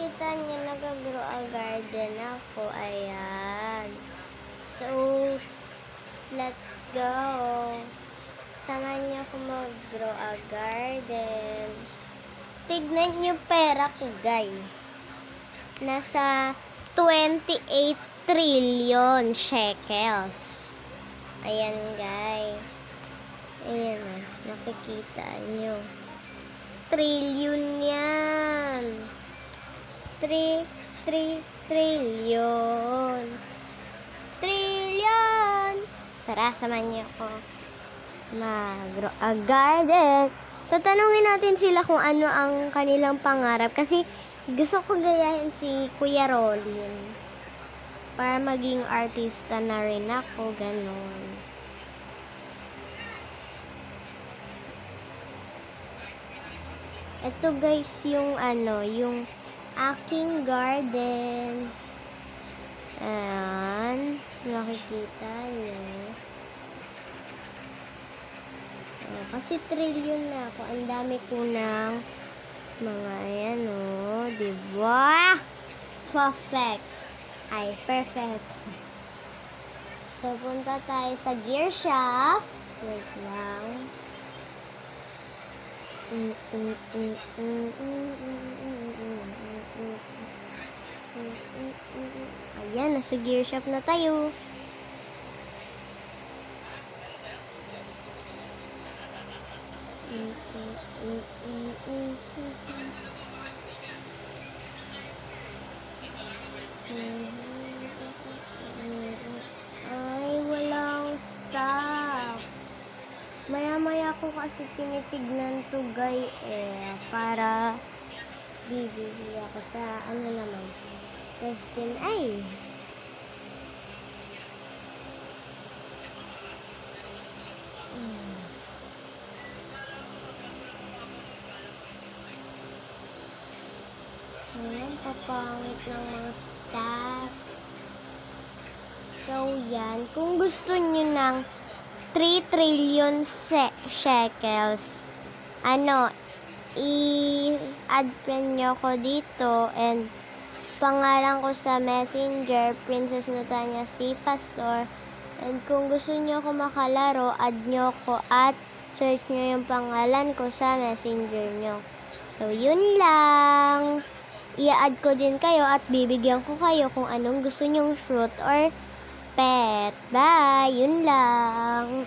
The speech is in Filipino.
makikita niyo, nag-grow a garden ako. Ayan. So, let's go. Samahan niyo ako mag-grow a garden. Tignan niyo pera ko, guys. Nasa 28 trillion shekels. Ayan, guys. Ayan na. Nakikita niyo. Trillion yan. 3 trillion. Trillion. Tara, samahan niyo ako mag-grow a garden. Tatanungin natin sila kung ano ang kanilang pangarap. Kasi gusto ko gayahin si Kuya Rolin. Para maging artista na rin ako. Ganon. Ito guys yung yung aking garden. Ayan. Nakikita niyo. Kasi trillion na ako. Ang dami ko ng mga ayan diba? Perfect. Ay, perfect. So, punta tayo sa gear shop. Wait lang. Ayan, nasa gear shop na tayo. Ay, walang stock. Maya-maya ko kasi tinitignan to guys para bibili ako sa naman. Question ay. Ayan, papangit ng mga stocks. So, yan. Kung gusto nyo ng 3 trillion shekels, i-add nyo ko dito and pangalan ko sa Messenger, Princess Natanya C. Pastor. And kung gusto nyo ko makalaro, add nyo ko at search nyo yung pangalan ko sa Messenger nyo. So, yun lang. I-add ko din kayo at bibigyan ko kayo kung anong gusto nyong fruit or pet. Bye! Yun lang.